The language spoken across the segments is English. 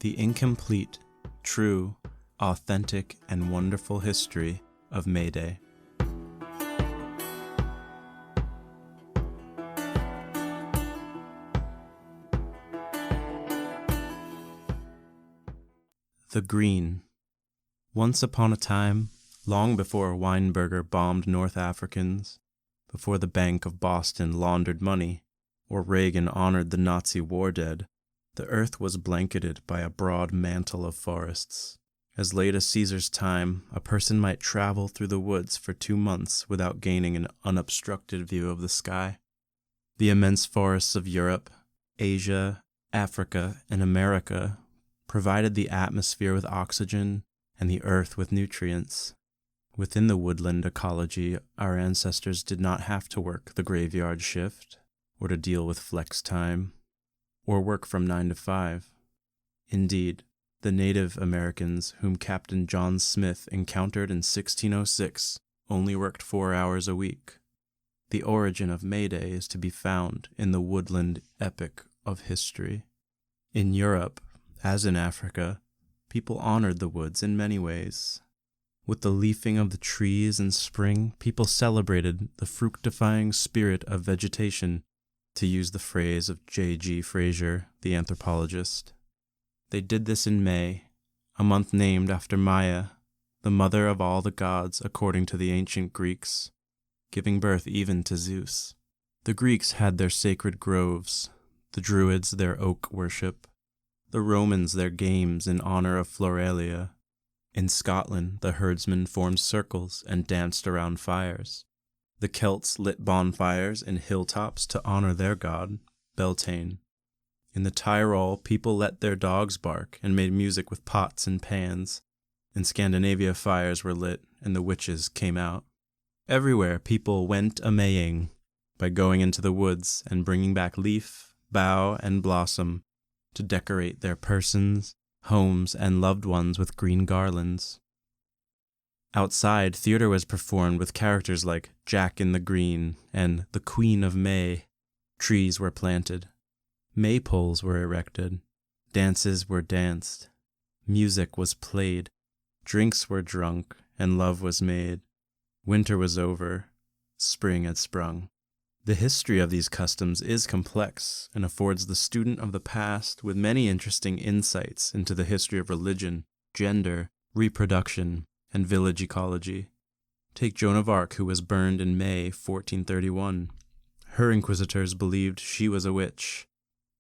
The incomplete, true, authentic, and wonderful history of Mayday. The Green. Once upon a time, long before Weinberger bombed North Africans, before the Bank of Boston laundered money, or Reagan honored the Nazi war dead, the earth was blanketed by a broad mantle of forests. As late as Caesar's time, a person might travel through the woods for 2 months without gaining an unobstructed view of the sky. The immense forests of Europe, Asia, Africa, and America provided the atmosphere with oxygen and the earth with nutrients. Within the woodland ecology, our ancestors did not have to work the graveyard shift, or to deal with flex time, or work from 9 to 5. Indeed, the Native Americans whom Captain John Smith encountered in 1606 only worked 4 hours a week. The origin of Mayday is to be found in the woodland epic of history. In Europe, as in Africa, people honored the woods in many ways. With the leafing of the trees in spring, people celebrated the fructifying spirit of vegetation, to use the phrase of J.G. Fraser, the anthropologist. They did this in May, a month named after Maya, the mother of all the gods according to the ancient Greeks, giving birth even to Zeus. The Greeks had their sacred groves, the Druids their oak worship, the Romans their games in honor of Floralia. In Scotland, the herdsmen formed circles and danced around fires. The Celts lit bonfires in hilltops to honor their god, Beltane. In the Tyrol, people let their dogs bark and made music with pots and pans. In Scandinavia, fires were lit and the witches came out. Everywhere, people went a-maying by going into the woods and bringing back leaf, bough, and blossom to decorate their persons, homes, and loved ones with green garlands. Outside, theater was performed with characters like Jack in the Green and the Queen of May. Trees were planted. Maypoles were erected. Dances were danced. Music was played. Drinks were drunk, and love was made. Winter was over. Spring had sprung. The history of these customs is complex and affords the student of the past with many interesting insights into the history of religion, gender, reproduction, and village ecology. Take Joan of Arc, who was burned in May 1431. Her inquisitors believed she was a witch.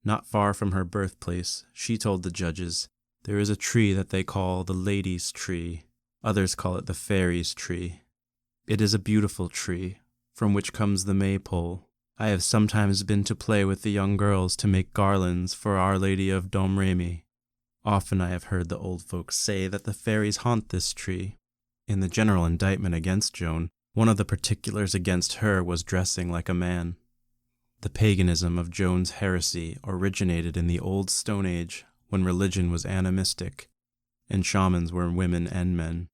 Not far from her birthplace, she told the judges, "There is a tree that they call the lady's tree. Others call it the fairy's tree. It is a beautiful tree, from which comes the maypole. I have sometimes been to play with the young girls to make garlands for Our Lady of Domremy. Often I have heard the old folks say that the fairies haunt this tree." In the general indictment against Joan, one of the particulars against her was dressing like a man. The paganism of Joan's heresy originated in the Old Stone Age, when religion was animistic, and shamans were women and men.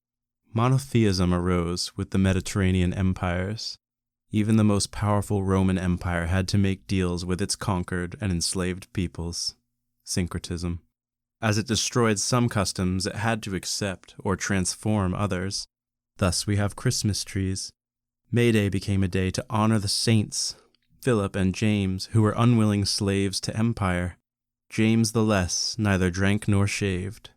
Monotheism arose with the Mediterranean empires. Even the most powerful Roman Empire had to make deals with its conquered and enslaved peoples. Syncretism. As it destroyed some customs, it had to accept or transform others. Thus we have Christmas trees. May Day became a day to honor the saints, Philip and James, who were unwilling slaves to empire. James the Less neither drank nor shaved.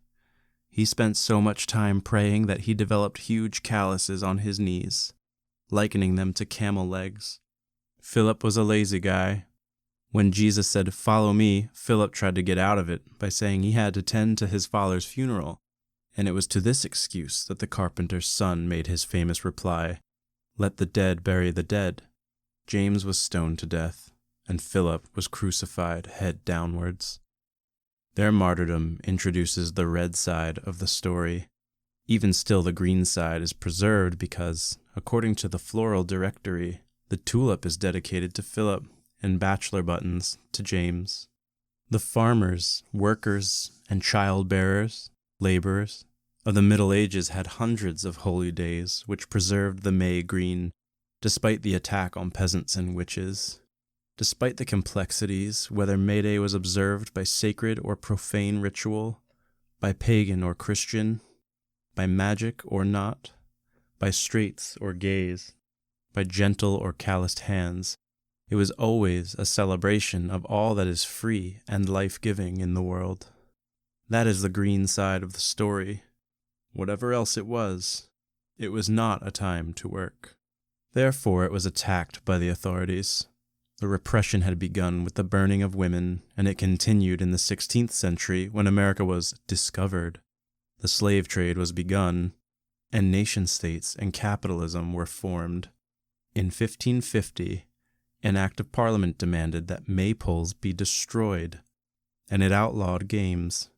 He spent so much time praying that he developed huge calluses on his knees, likening them to camel legs. Philip was a lazy guy. When Jesus said, "Follow me," Philip tried to get out of it by saying he had to tend to his father's funeral, and it was to this excuse that the carpenter's son made his famous reply, "Let the dead bury the dead." James was stoned to death, and Philip was crucified head downwards. Their martyrdom introduces the red side of the story. Even still, the green side is preserved because, according to the Floral Directory, the tulip is dedicated to Philip, and bachelor buttons to James. The farmers, workers, and child-bearers, laborers, of the Middle Ages had hundreds of holy days which preserved the May green, despite the attack on peasants and witches. Despite the complexities, whether Mayday was observed by sacred or profane ritual, by pagan or Christian, by magic or not, by straits or gays, by gentle or calloused hands. It was always a celebration of all that is free and life-giving in the world. That is the green side of the story. Whatever else it was not a time to work. Therefore it was attacked by the authorities. The repression had begun with the burning of women, and it continued in the 16th century when America was discovered. The slave trade was begun, and nation-states and capitalism were formed. In 1550, an act of Parliament demanded that Maypoles be destroyed, and it outlawed games.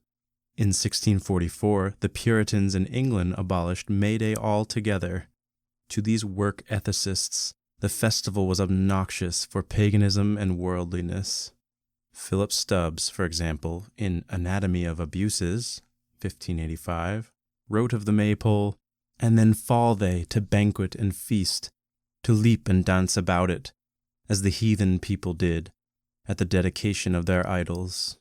In 1644, the Puritans in England abolished Mayday altogether. To these work ethicists, the festival was obnoxious for paganism and worldliness. Philip Stubbs, for example, in Anatomy of Abuses, 1585, wrote of the Maypole, "And then fall they to banquet and feast, to leap and dance about it, as the heathen people did, at the dedication of their idols."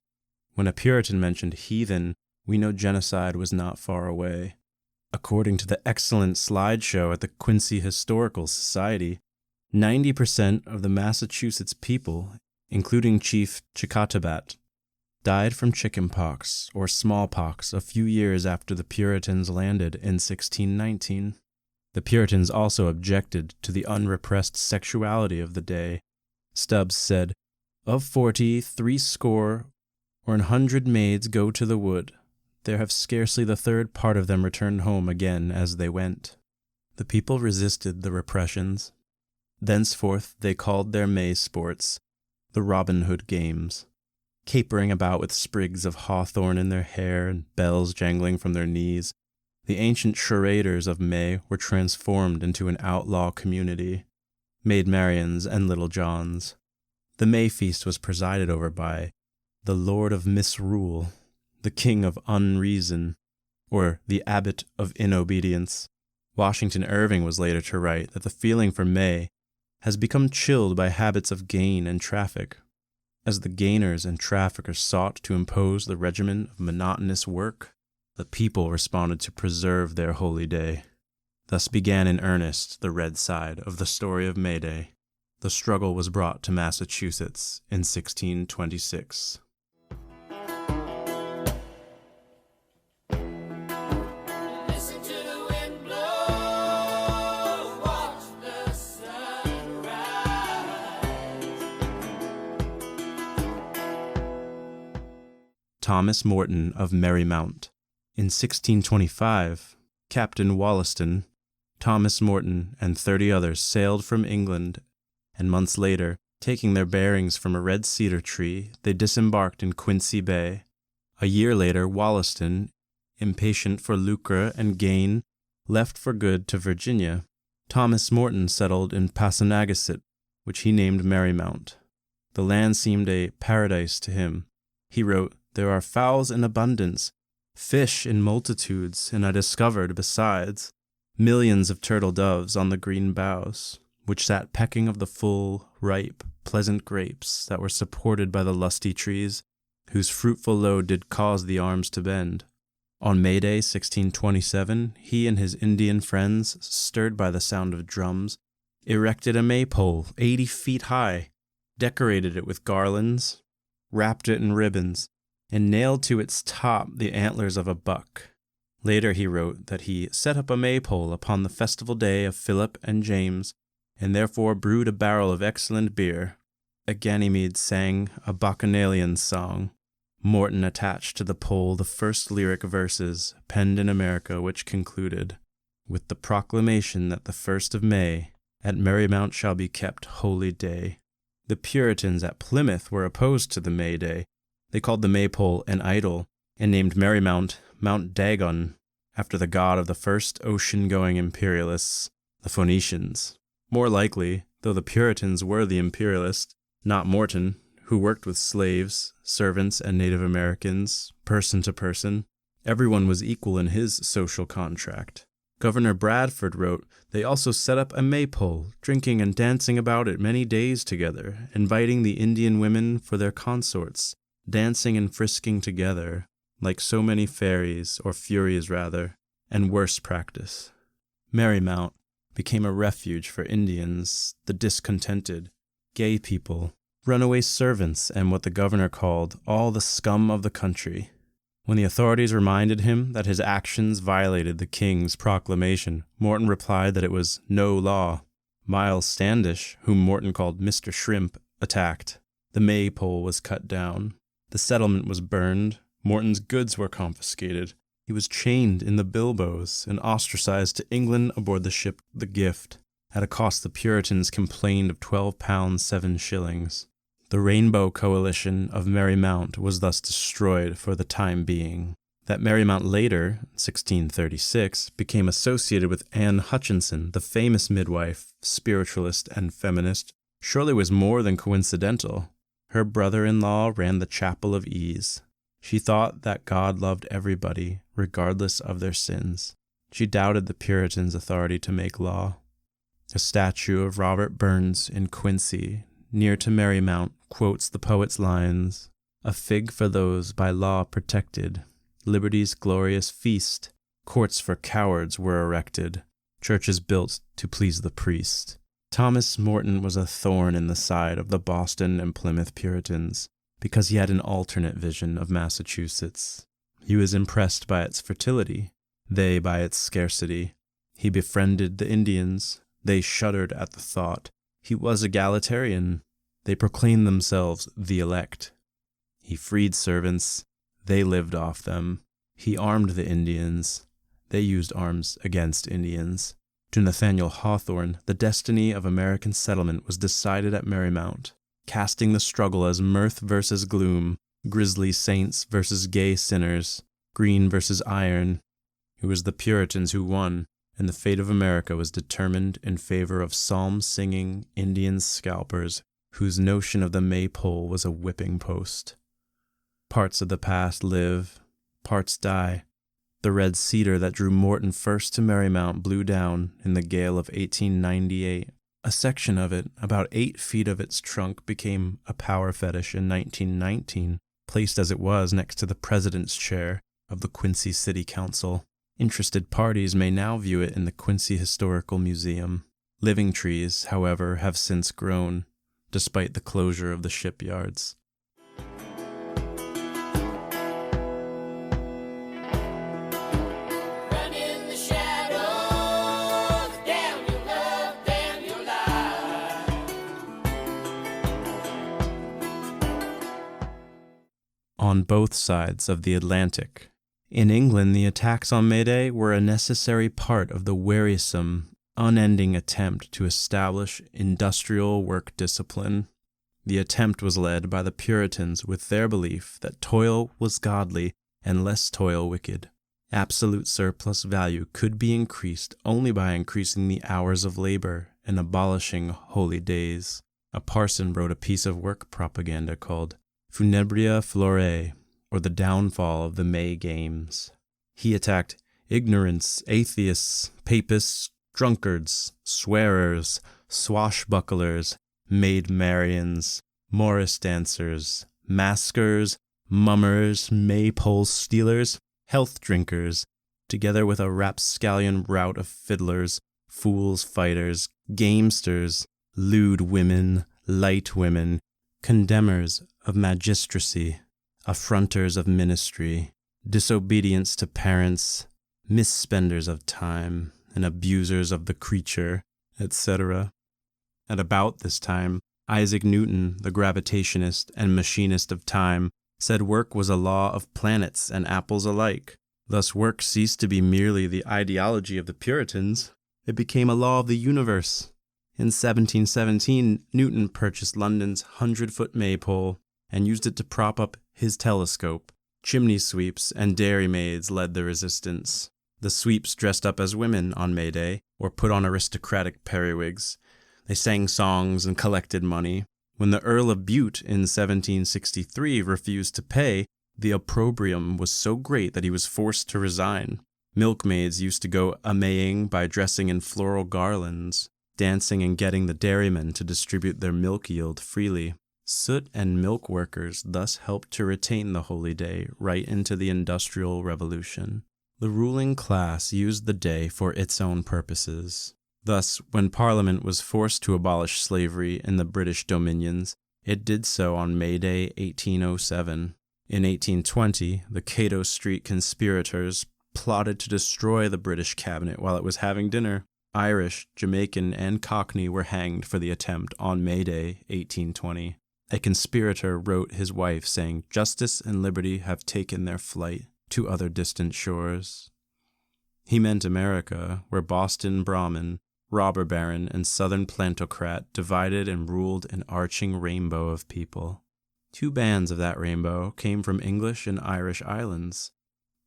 When a Puritan mentioned heathen, we know genocide was not far away. According to the excellent slideshow at the Quincy Historical Society, 90% of the Massachusetts people, including Chief Chickatabat, died from chickenpox or smallpox a few years after the Puritans landed in 1619. The Puritans also objected to the unrepressed sexuality of the day. Stubbs said, "Of 40, 60 or 100 maids go to the wood. There have scarcely the third part of them returned home again as they went." The people resisted the repressions. Thenceforth they called their May sports the Robin Hood games. Capering about with sprigs of hawthorn in their hair and bells jangling from their knees, the ancient charaders of May were transformed into an outlaw community, Maid Marians and Little Johns. The May feast was presided over by the Lord of Misrule, the King of Unreason, or the Abbot of Inobedience. Washington Irving was later to write that the feeling for May has become chilled by habits of gain and traffic. As the gainers and traffickers sought to impose the regimen of monotonous work, the people responded to preserve their holy day. Thus began in earnest the red side of the story of Mayday. The struggle was brought to Massachusetts in 1626. Thomas Morton of Merrymount. In 1625, Captain Wollaston, Thomas Morton, and 30 others sailed from England, and months later, taking their bearings from a red cedar tree, they disembarked in Quincy Bay. A year later, Wollaston, impatient for lucre and gain, left for good to Virginia. Thomas Morton settled in Passanagaset, which he named Merrymount. The land seemed a paradise to him. He wrote, "There are fowls in abundance, fish in multitudes, and I discovered, besides, millions of turtle doves on the green boughs, which sat pecking of the full, ripe, pleasant grapes that were supported by the lusty trees, whose fruitful load did cause the arms to bend." On May Day, 1627, he and his Indian friends, stirred by the sound of drums, erected a Maypole 80 feet high, decorated it with garlands, wrapped it in ribbons, and nailed to its top the antlers of a buck. Later he wrote that he set up a Maypole upon the festival day of Philip and James, and therefore brewed a barrel of excellent beer. A Ganymede sang a bacchanalian song. Morton attached to the pole the first lyric verses penned in America, which concluded, "With the proclamation that the 1st of May at Merrymount shall be kept holy day." The Puritans at Plymouth were opposed to the May Day. They called the Maypole an idol, and named Merrymount Mount Dagon, after the god of the first ocean-going imperialists, the Phoenicians. More likely, though the Puritans were the imperialists, not Morton, who worked with slaves, servants, and Native Americans, person to person. Everyone was equal in his social contract. Governor Bradford wrote, "They also set up a Maypole, drinking and dancing about it many days together, inviting the Indian women for their consorts, dancing and frisking together, like so many fairies, or furies rather, and worse practice. Merrymount became a refuge for Indians, the discontented, gay people, runaway servants, and what the governor called all the scum of the country. When the authorities reminded him that his actions violated the king's proclamation, Morton replied that it was no law. Miles Standish, whom Morton called Mr. Shrimp, attacked. The Maypole was cut down. The settlement was burned. Morton's goods were confiscated. He was chained in the bilboes and ostracized to England aboard the ship The Gift. At a cost the Puritans complained of £12 7 s. The Rainbow Coalition of Merrymount was thus destroyed for the time being. That Merrymount later, 1636, became associated with Anne Hutchinson, the famous midwife, spiritualist, and feminist, surely was more than coincidental. Her brother-in-law ran the Chapel of Ease. She thought that God loved everybody, regardless of their sins. She doubted the Puritans' authority to make law. A statue of Robert Burns in Quincy, near to Merrymount, quotes the poet's lines, "A fig for those by law protected, liberty's glorious feast, courts for cowards were erected, churches built to please the priest." Thomas Morton was a thorn in the side of the Boston and Plymouth Puritans, because he had an alternate vision of Massachusetts. He was impressed by its fertility, they by its scarcity. He befriended the Indians. They shuddered at the thought. He was egalitarian. They proclaimed themselves the elect. He freed servants. They lived off them. He armed the Indians. They used arms against Indians. To Nathaniel Hawthorne, the destiny of American settlement was decided at Merrymount, casting the struggle as mirth versus gloom, grisly saints versus gay sinners, green versus iron. It was the Puritans who won, and the fate of America was determined in favor of psalm-singing Indian scalpers whose notion of the Maypole was a whipping post. Parts of the past live, parts die. The red cedar that drew Morton first to Merrymount blew down in the gale of 1898. A section of it, about 8 feet of its trunk, became a power fetish in 1919, placed as it was next to the president's chair of the Quincy City Council. Interested parties may now view it in the Quincy Historical Museum. Living trees, however, have since grown, despite the closure of the shipyards. On both sides of the Atlantic. In England, the attacks on Mayday were a necessary part of the wearisome, unending attempt to establish industrial work discipline. The attempt was led by the Puritans with their belief that toil was godly and less toil wicked. Absolute surplus value could be increased only by increasing the hours of labor and abolishing holy days. A parson wrote a piece of work propaganda called Funebria Flore, or the downfall of the May Games. He attacked ignorance, atheists, papists, drunkards, swearers, swashbucklers, Maid Marians, Morris dancers, maskers, mummers, Maypole stealers, health drinkers, together with a rapscallion rout of fiddlers, fools fighters, gamesters, lewd women, light women, condemners of magistracy, affronters of ministry, disobedience to parents, misspenders of time, and abusers of the creature, etc. At about this time, Isaac Newton, the gravitationist and machinist of time, said work was a law of planets and apples alike. Thus work ceased to be merely the ideology of the Puritans. It became a law of the universe. In 1717, Newton purchased London's 100-foot maypole and used it to prop up his telescope. Chimney sweeps and dairymaids led the resistance. The sweeps dressed up as women on May Day, or put on aristocratic periwigs. They sang songs and collected money. When the Earl of Bute in 1763 refused to pay, the opprobrium was so great that he was forced to resign. Milkmaids used to go a-maying by dressing in floral garlands, dancing and getting the dairymen to distribute their milk yield freely. Soot and milk workers thus helped to retain the holy day right into the Industrial Revolution. The ruling class used the day for its own purposes. Thus, when Parliament was forced to abolish slavery in the British dominions, it did so on Mayday 1807. In 1820, the Cato Street conspirators plotted to destroy the British cabinet while it was having dinner. Irish, Jamaican, and Cockney were hanged for the attempt on Mayday 1820. A conspirator wrote his wife saying, "Justice and liberty have taken their flight to other distant shores." He meant America, where Boston Brahmin, robber baron, and southern plantocrat divided and ruled an arching rainbow of people. Two bands of that rainbow came from English and Irish islands.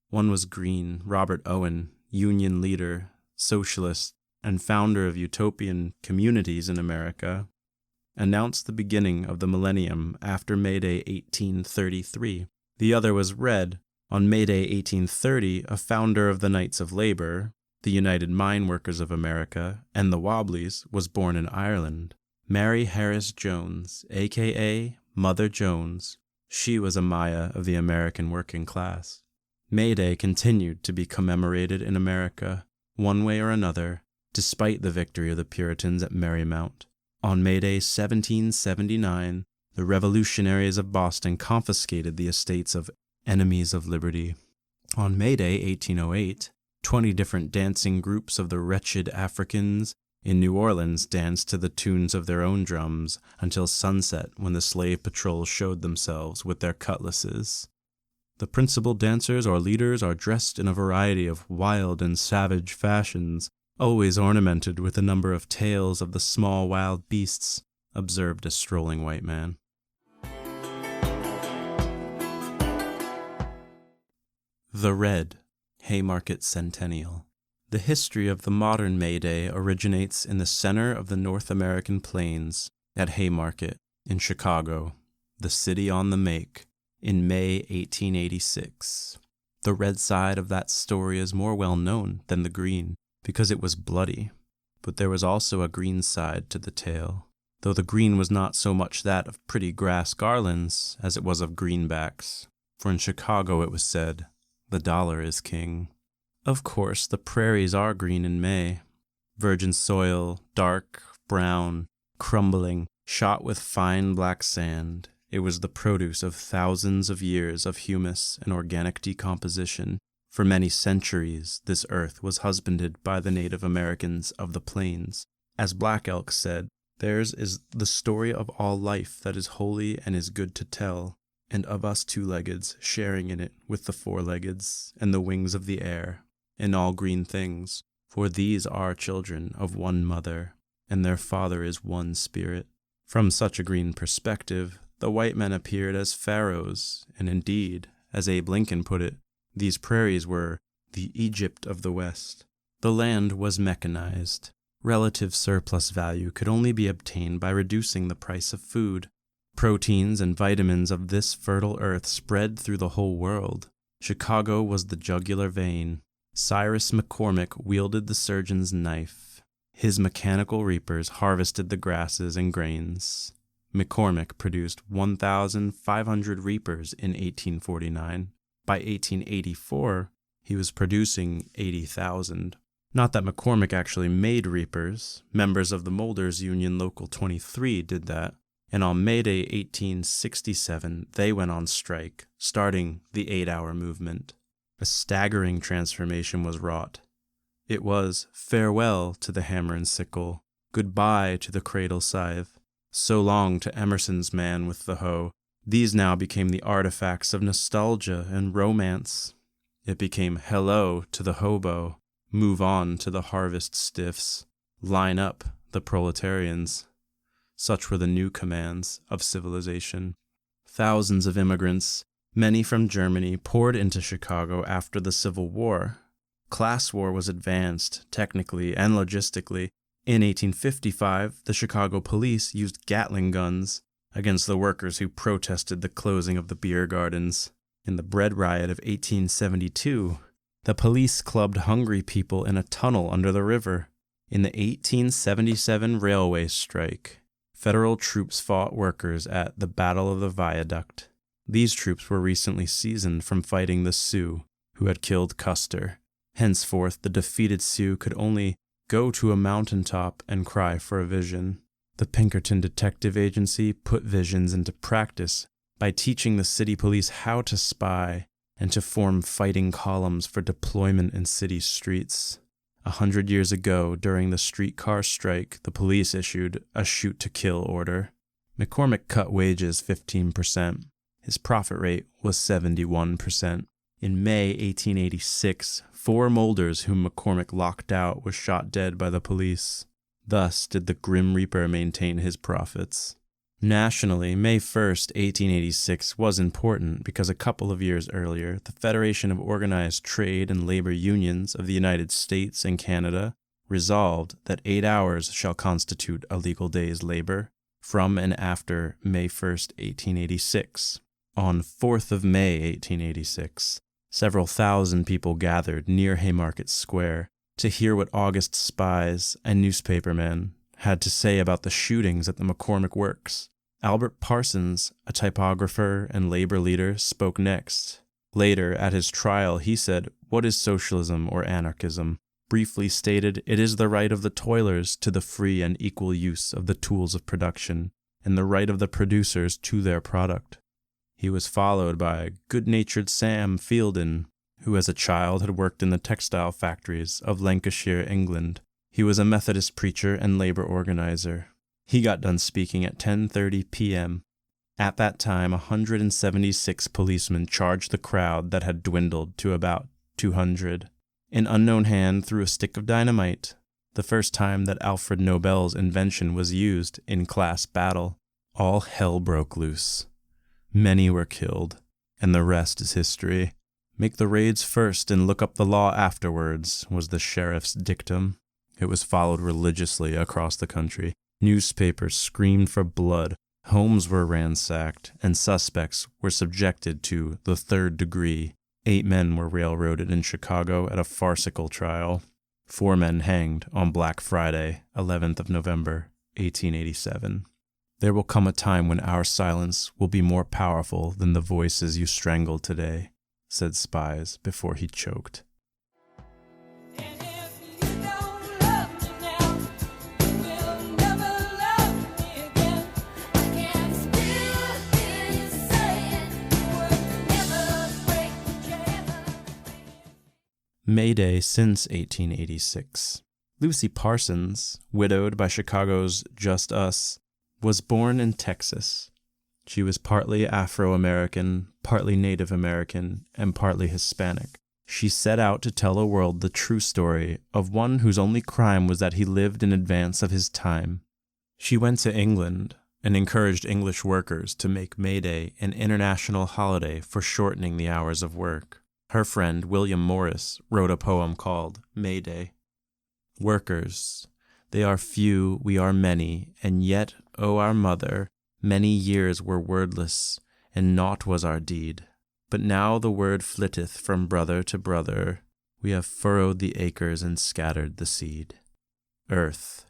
One was Green, Robert Owen, Union leader, socialist, and founder of utopian communities in America, announced the beginning of the millennium after Mayday 1833. The other was Red. On Mayday 1830, a founder of the Knights of Labor, the United Mine Workers of America, and the Wobblies, was born in Ireland. Mary Harris Jones, a.k.a. Mother Jones. She was a Maya of the American working class. Mayday continued to be commemorated in America, one way or another, despite the victory of the Puritans at Merrymount. On Mayday 1779, the revolutionaries of Boston confiscated the estates of enemies of liberty. On Mayday 1808, 20 different dancing groups of the wretched Africans in New Orleans danced to the tunes of their own drums until sunset, when the slave patrols showed themselves with their cutlasses. The principal dancers or leaders are dressed in a variety of wild and savage fashions, always ornamented with a number of tails of the small wild beasts, observed a strolling white man. The Red, Haymarket Centennial. The history of the modern Mayday originates in the center of the North American plains at Haymarket in Chicago, the city on the make, in May 1886. The red side of that story is more well known than the green, because it was bloody, but there was also a green side to the tale, though the green was not so much that of pretty grass garlands as it was of greenbacks, for in Chicago it was said, "The dollar is king." Of course, the prairies are green in May. Virgin soil, dark, brown, crumbling, shot with fine black sand. It was the produce of thousands of years of humus and organic decomposition. For many centuries, this earth was husbanded by the Native Americans of the plains. As Black Elk said, theirs is the story of all life that is holy and is good to tell, and of us two-leggeds sharing in it with the four-leggeds and the wings of the air, and all green things, for these are children of one mother, and their father is one spirit. From such a green perspective, the white men appeared as pharaohs, and indeed, as Abe Lincoln put it, these prairies were the Egypt of the West. The land was mechanized. Relative surplus value could only be obtained by reducing the price of food. Proteins and vitamins of this fertile earth spread through the whole world. Chicago was the jugular vein. Cyrus McCormick wielded the surgeon's knife. His mechanical reapers harvested the grasses and grains. McCormick produced 1,500 reapers in 1849. By 1884, he was producing 80,000. Not that McCormick actually made reapers. Members of the Molders Union Local 23 did that. And on Mayday 1867, they went on strike, starting the 8-hour movement. A staggering transformation was wrought. It was farewell to the hammer and sickle, goodbye to the cradle scythe, so long to Emerson's man with the hoe. These now became the artifacts of nostalgia and romance. It became hello to the hobo, move on to the harvest stiffs, line up the proletarians. Such were the new commands of civilization. Thousands of immigrants, many from Germany, poured into Chicago after the Civil War. Class war was advanced, technically and logistically. In 1855, the Chicago police used Gatling guns against the workers who protested the closing of the beer gardens. In the bread riot of 1872, the police clubbed hungry people in a tunnel under the river. In the 1877 railway strike, Federal troops fought workers at the Battle of the Viaduct. These troops were recently seasoned from fighting the Sioux, who had killed Custer. Henceforth, the defeated Sioux could only go to a mountaintop and cry for a vision. The Pinkerton Detective Agency put visions into practice by teaching the city police how to spy and to form fighting columns for deployment in city streets. 100 years ago, during the streetcar strike, the police issued a shoot-to-kill order. McCormick cut wages 15%. His profit rate was 71%. In May 1886, 4 molders whom McCormick locked out were shot dead by the police. Thus did the Grim Reaper maintain his profits. Nationally, May 1st, 1886 was important because a couple of years earlier, the Federation of Organized Trade and Labor Unions of the United States and Canada resolved that 8 hours shall constitute a legal day's labor from and after May 1st, 1886. On 4th of May, 1886, several thousand people gathered near Haymarket Square to hear what August spies and newspapermen had to say about the shootings at the McCormick Works. Albert Parsons, a typographer and labor leader, spoke next. Later, at his trial, he said, "What is socialism or anarchism? Briefly stated, it is the right of the toilers to the free and equal use of the tools of production, and the right of the producers to their product." He was followed by good-natured Sam Fielden, who as a child had worked in the textile factories of Lancashire, England. He was a Methodist preacher and labor organizer. He got done speaking at 10:30 p.m. At that time, 176 policemen charged the crowd that had dwindled to about 200. An unknown hand threw a stick of dynamite, the first time that Alfred Nobel's invention was used in class battle. All hell broke loose. Many were killed, and the rest is history. "Make the raids first and look up the law afterwards," was the sheriff's dictum. It was followed religiously across the country. Newspapers screamed for blood, homes were ransacked, and suspects were subjected to the 3rd degree. 8 men were railroaded in Chicago at a farcical trial. 4 men hanged on Black Friday, 11th of November, 1887. "There will come a time when our silence will be more powerful than the voices you strangled today," said Spies before he choked. Mayday since 1886. Lucy Parsons, widowed by Chicago's Just Us, was born in Texas. She was partly Afro-American, partly Native American, and partly Hispanic. She set out to tell the world the true story of one whose only crime was that he lived in advance of his time. She went to England and encouraged English workers to make Mayday an international holiday for shortening the hours of work. Her friend William Morris wrote a poem called Mayday. "Workers, they are few, we are many, and yet, O our mother, many years were wordless, and naught was our deed. But now the word flitteth from brother to brother, we have furrowed the acres and scattered the seed. Earth,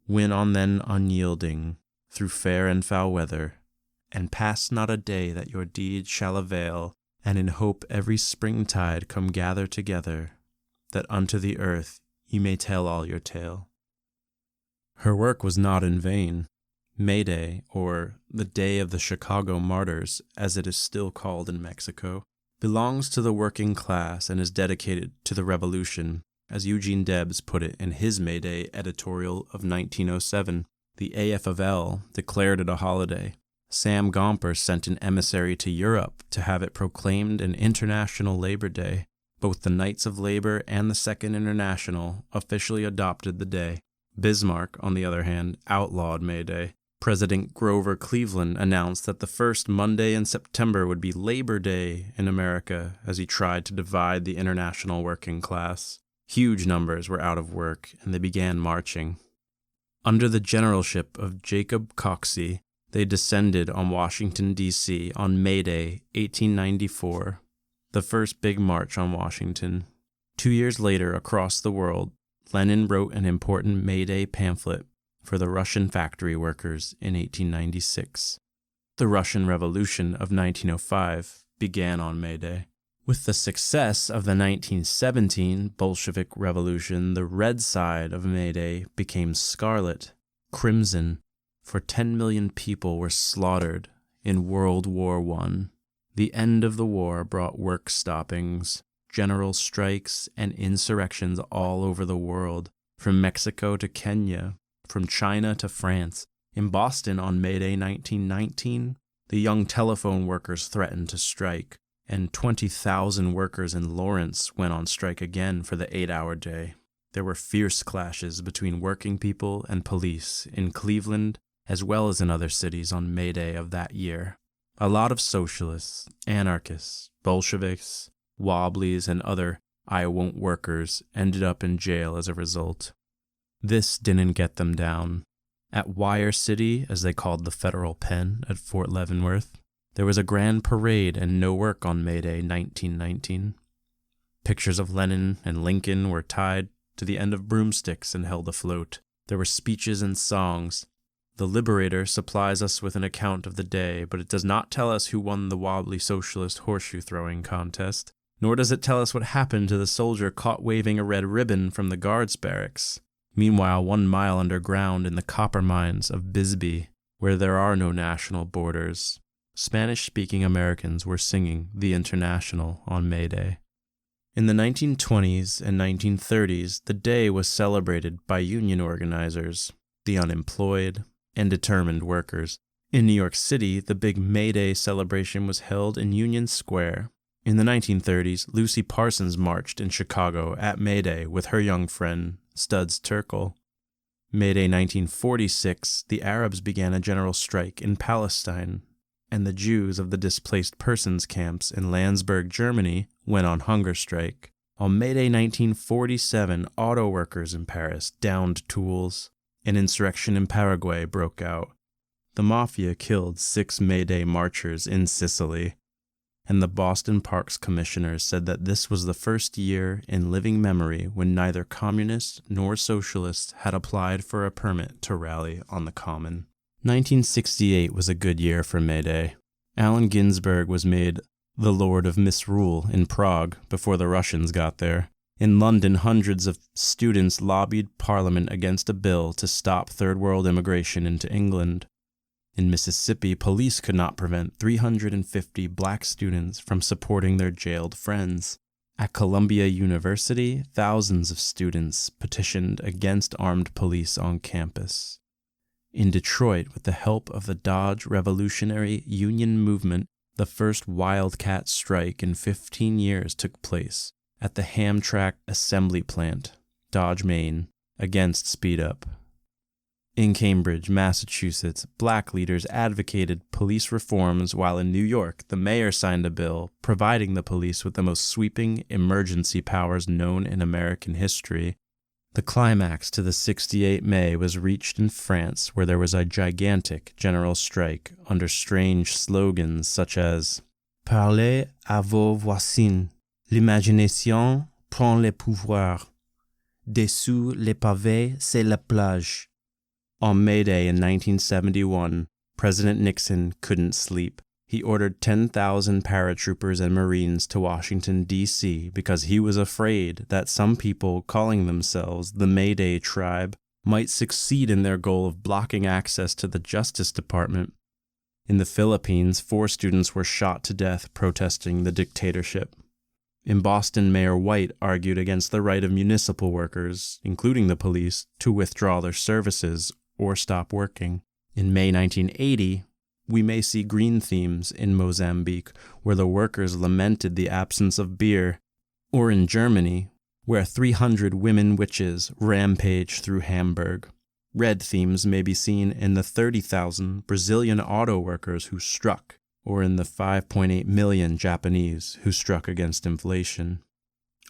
win on then unyielding, through fair and foul weather, and pass not a day that your deed shall avail, and in hope every springtide come gather together, that unto the earth ye may tell all your tale." Her work was not in vain. Mayday, or the Day of the Chicago Martyrs, as it is still called in Mexico, belongs to the working class and is dedicated to the revolution, as Eugene Debs put it in his Mayday editorial of 1907. The AFL declared it a holiday. Sam Gomper sent an emissary to Europe to have it proclaimed an International Labor Day. Both the Knights of Labor and the Second International officially adopted the day. Bismarck, on the other hand, outlawed Mayday. President Grover Cleveland announced that the first Monday in September would be Labor Day in America as he tried to divide the international working class. Huge numbers were out of work, and they began marching. Under the generalship of Jacob Coxey, they descended on Washington, D.C. on May Day, 1894, the first big march on Washington. 2 years later, across the world, Lenin wrote an important May Day pamphlet, for the Russian factory workers in 1896. The Russian Revolution of 1905 began on May Day. With the success of the 1917 Bolshevik Revolution, the red side of May Day became scarlet, crimson, for 10 million people were slaughtered in World War I. The end of the war brought work stoppings, general strikes, and insurrections all over the world, from Mexico to Kenya, from China to France. In Boston on May Day 1919, the young telephone workers threatened to strike, and 20,000 workers in Lawrence went on strike again for the 8-hour day. There were fierce clashes between working people and police in Cleveland as well as in other cities on May Day of that year. A lot of socialists, anarchists, Bolsheviks, Wobblies, and other I won't workers ended up in jail as a result. This didn't get them down. At Wire City, as they called the federal pen at Fort Leavenworth, there was a grand parade and no work on May Day 1919. Pictures of Lenin and Lincoln were tied to the end of broomsticks and held afloat. There were speeches and songs. The Liberator supplies us with an account of the day, but it does not tell us who won the wobbly socialist horseshoe throwing contest, nor does it tell us what happened to the soldier caught waving a red ribbon from the guards' barracks. Meanwhile, 1 mile underground in the copper mines of Bisbee, where there are no national borders, Spanish-speaking Americans were singing the International on May Day. In the 1920s and 1930s, the day was celebrated by union organizers, the unemployed, and determined workers. In New York City, the big May Day celebration was held in Union Square. In the 1930s, Lucy Parsons marched in Chicago at May Day with her young friend, Studs Terkel. May Day 1946, the Arabs began a general strike in Palestine, and the Jews of the displaced persons camps in Landsberg, Germany, went on hunger strike. On May Day 1947, auto workers in Paris downed tools. An insurrection in Paraguay broke out. The mafia killed 6 May Day marchers in Sicily, and the Boston Parks Commissioners said that this was the first year in living memory when neither communists nor socialists had applied for a permit to rally on the Common. 1968 was a good year for May Day. Allen Ginsberg was made the Lord of Misrule in Prague before the Russians got there. In London, hundreds of students lobbied Parliament against a bill to stop Third World immigration into England. In Mississippi, police could not prevent 350 black students from supporting their jailed friends. At Columbia University, thousands of students petitioned against armed police on campus. In Detroit, with the help of the Dodge Revolutionary Union movement, the first wildcat strike in 15 years took place at the Hamtramck assembly plant, Dodge, Maine, against speed up. In Cambridge, Massachusetts, black leaders advocated police reforms, while in New York, the mayor signed a bill providing the police with the most sweeping emergency powers known in American history. The climax to the 68 May was reached in France, where there was a gigantic general strike under strange slogans such as "Parlez à vos voisins, l'imagination prend le pouvoir, dessous les pavés c'est la plage." On May Day in 1971, President Nixon couldn't sleep. He ordered 10,000 paratroopers and Marines to Washington, D.C. because he was afraid that some people calling themselves the Mayday Tribe might succeed in their goal of blocking access to the Justice Department. In the Philippines, 4 students were shot to death protesting the dictatorship. In Boston, Mayor White argued against the right of municipal workers, including the police, to withdraw their services or stop working. In May 1980, we may see green themes in Mozambique, where the workers lamented the absence of beer, or in Germany, where 300 women witches rampage through Hamburg. Red themes may be seen in the 30,000 Brazilian auto workers who struck, or in the 5.8 million Japanese who struck against inflation.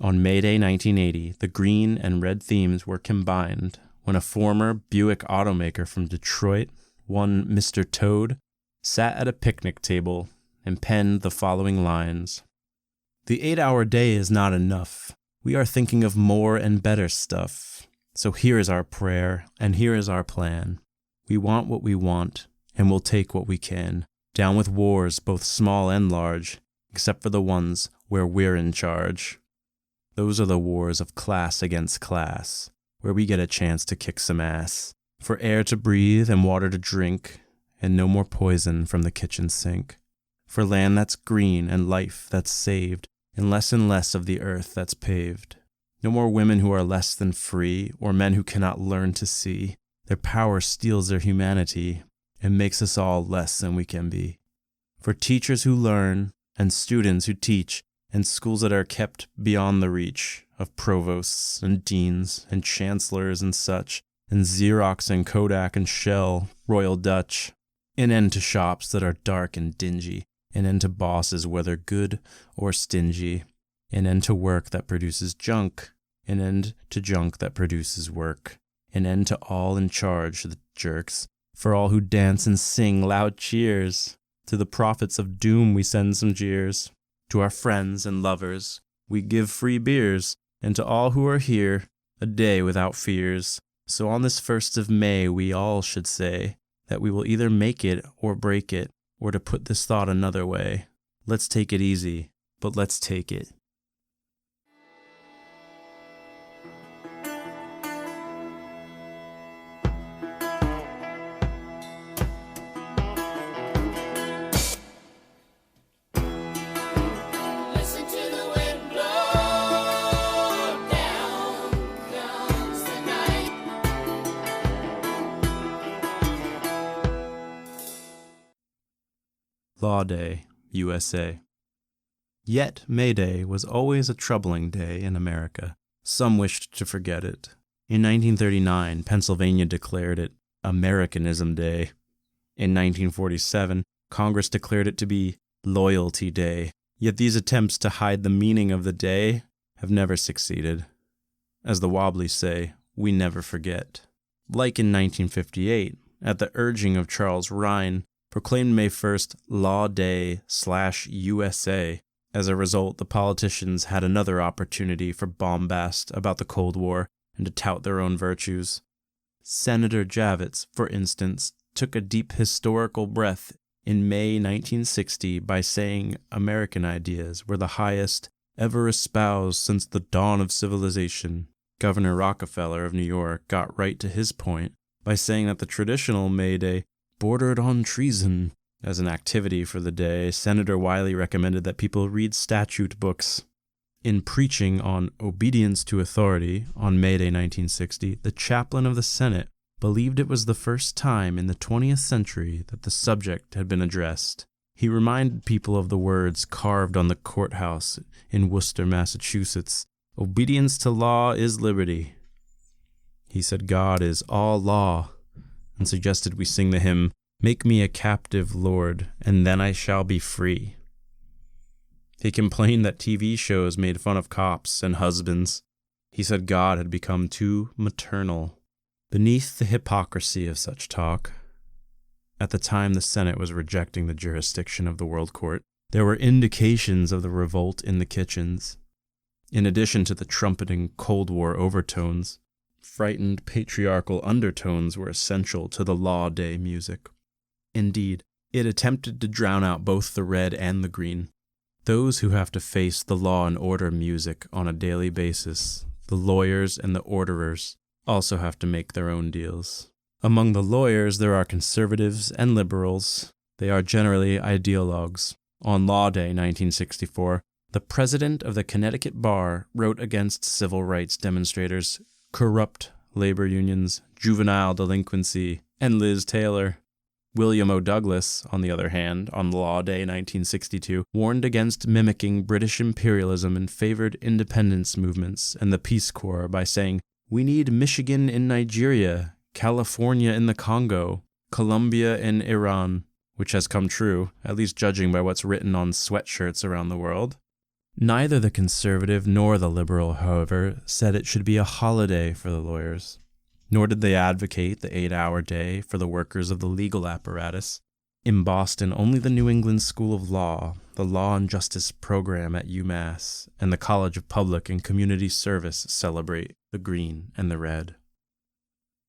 On May Day 1980, the green and red themes were combined when a former Buick automaker from Detroit, one Mr. Toad, sat at a picnic table and penned the following lines: "The 8-hour day is not enough. We are thinking of more and better stuff. So here is our prayer, and here is our plan. We want what we want, and we'll take what we can. Down with wars, both small and large, except for the ones where we're in charge. Those are the wars of class against class, where we get a chance to kick some ass. For air to breathe and water to drink, and no more poison from the kitchen sink. For land that's green and life that's saved, and less of the earth that's paved. No more women who are less than free, or men who cannot learn to see. Their power steals their humanity, and makes us all less than we can be. For teachers who learn, and students who teach, and schools that are kept beyond the reach of provosts and deans and chancellors and such, and Xerox and Kodak and Shell, Royal Dutch. An end to shops that are dark and dingy, an end to bosses whether good or stingy, an end to work that produces junk, an end to junk that produces work, an end to all in charge, the jerks. For all who dance and sing loud cheers, to the prophets of doom we send some jeers. To our friends and lovers we give free beers, and to all who are here, a day without fears. So on this 1st of May we all should say that we will either make it or break it, or to put this thought another way, let's take it easy, but let's take it. Law Day, USA. Yet Mayday was always a troubling day in America. Some wished to forget it. In 1939, Pennsylvania declared it Americanism Day. In 1947, Congress declared it to be Loyalty Day. Yet these attempts to hide the meaning of the day have never succeeded. As the Wobblies say, we never forget. Like in 1958, at the urging of Charles Rhine, proclaimed May 1st Law Day/USA. As a result, the politicians had another opportunity for bombast about the Cold War and to tout their own virtues. Senator Javits, for instance, took a deep historical breath in May 1960 by saying American ideas were the highest ever espoused since the dawn of civilization. Governor Rockefeller of New York got right to his point by saying that the traditional May Day bordered on treason. As an activity for the day, Senator Wiley recommended that people read statute books. In preaching on obedience to authority on May Day 1960, the chaplain of the Senate believed it was the first time in the 20th century that the subject had been addressed. He reminded people of the words carved on the courthouse in Worcester, Massachusetts, "Obedience to law is liberty." He said God is all law, and suggested we sing the hymn, "Make me a captive, Lord, and then I shall be free." He complained that TV shows made fun of cops and husbands. He said God had become too maternal. Beneath the hypocrisy of such talk, at the time the Senate was rejecting the jurisdiction of the World Court, there were indications of the revolt in the kitchens. In addition to the trumpeting Cold War overtones, frightened patriarchal undertones were essential to the Law Day music. Indeed, it attempted to drown out both the red and the green. Those who have to face the law and order music on a daily basis, the lawyers and the orderers, also have to make their own deals. Among the lawyers, there are conservatives and liberals. They are generally ideologues. On Law Day 1964, the president of the Connecticut Bar wrote against civil rights demonstrators, corrupt labor unions, juvenile delinquency, and Liz Taylor. William O. Douglas, on the other hand, on Law Day 1962, warned against mimicking British imperialism and favored independence movements and the Peace Corps by saying, "We need Michigan in Nigeria, California in the Congo, Colombia in Iran," which has come true, at least judging by what's written on sweatshirts around the world. Neither the conservative nor the liberal, however, said it should be a holiday for the lawyers. Nor did they advocate the 8-hour day for the workers of the legal apparatus. In Boston, only the New England School of Law, the Law and Justice program at UMass, and the College of Public and Community Service celebrate the green and the red.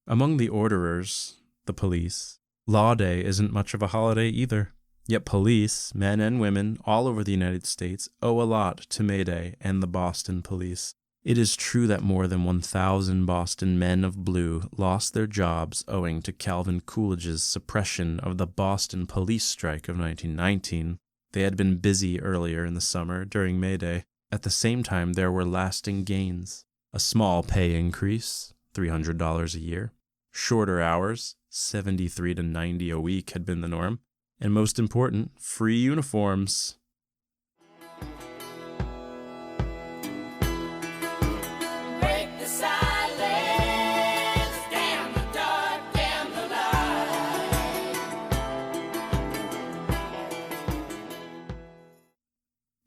Among the orderers, the police, Law Day isn't much of a holiday either. Yet police, men and women, all over the United States, owe a lot to Mayday and the Boston police. It is true that more than 1,000 Boston men of blue lost their jobs owing to Calvin Coolidge's suppression of the Boston police strike of 1919. They had been busy earlier in the summer during Mayday. At the same time, there were lasting gains. A small pay increase, $300 a year. Shorter hours, 73 to 90 a week had been the norm. And most important, free uniforms. Break the silence, damn the dark, damn the light.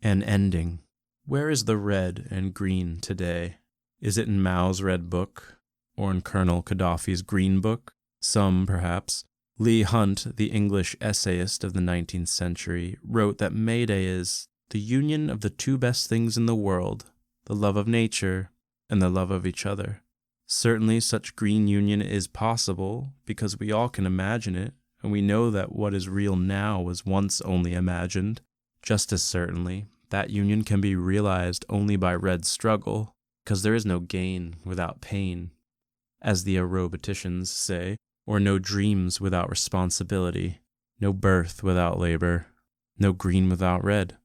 An ending. Where is the red and green today? Is it in Mao's Red Book? Or in Colonel Gaddafi's Green Book? Some, perhaps. Leigh Hunt, the English essayist of the 19th century, wrote that Mayday is the union of the two best things in the world, the love of nature and the love of each other. Certainly such green union is possible because we all can imagine it, and we know that what is real now was once only imagined. Just as certainly, that union can be realized only by red struggle, because there is no gain without pain, as the aeroboticians say, or no dreams without responsibility, no birth without labor, no green without red.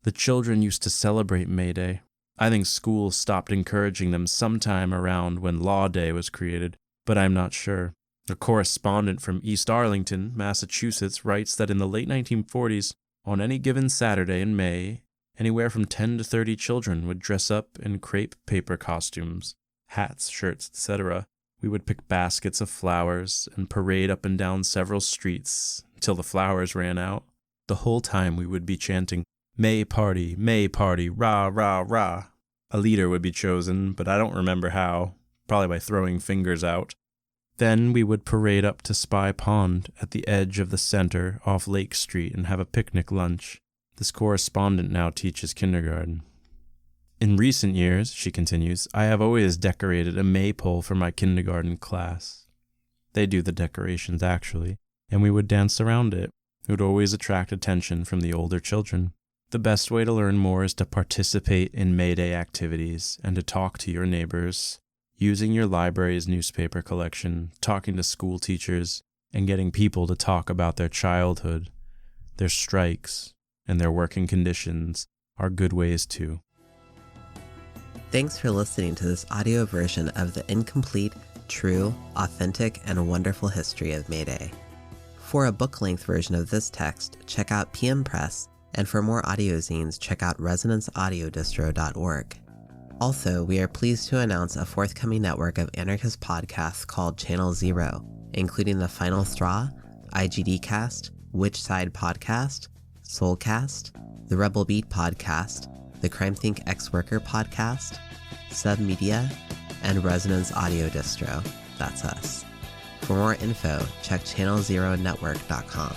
The children used to celebrate Mayday. I think schools stopped encouraging them sometime around when Law Day was created, but I'm not sure. A correspondent from East Arlington, Massachusetts, writes that in the late 1940s, on any given Saturday in May, anywhere from 10 to 30 children would dress up in crepe paper costumes, hats, shirts, etc. We would pick baskets of flowers and parade up and down several streets until the flowers ran out. The whole time we would be chanting, May party, rah, rah, rah. A leader would be chosen, but I don't remember how, probably by throwing fingers out. Then we would parade up to Spy Pond at the edge of the center off Lake Street and have a picnic lunch. This correspondent now teaches kindergarten. In recent years, she continues, I have always decorated a maypole for my kindergarten class. They do the decorations, actually, and we would dance around it. It would always attract attention from the older children. The best way to learn more is to participate in Mayday activities and to talk to your neighbors, using your library's newspaper collection, talking to school teachers, and getting people to talk about their childhood, their strikes, and their working conditions are good ways too. Thanks for listening to this audio version of the incomplete, true, authentic, and wonderful history of Mayday. For a book-length version of this text, check out PM Press, and for more AudioZines, check out resoanancaudio.org. Also, we are pleased to announce a forthcoming network of anarchist podcasts called Channel Zero, including The Final Straw, IGD Cast, Which Side Podcast, Soulcast, The Rebel Beat Podcast, the Crime Think Ex-Worker Podcast, Submedia, and Resonance Audio Distro. That's us. For more info, check channelzeronetwork.com.